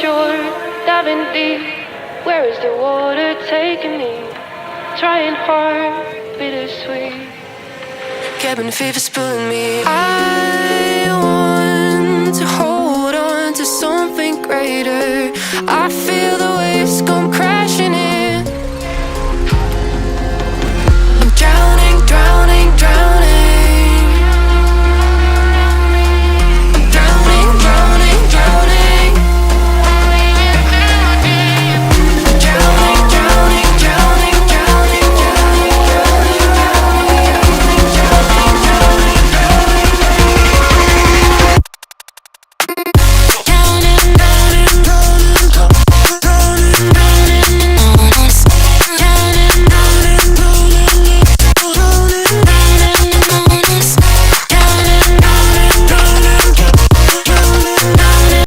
shore, diving deep. Where is the water taking me? Trying hard, bittersweet. Cabin fever's pulling me. I want to hold on to something greater. I feel the waves come crashing.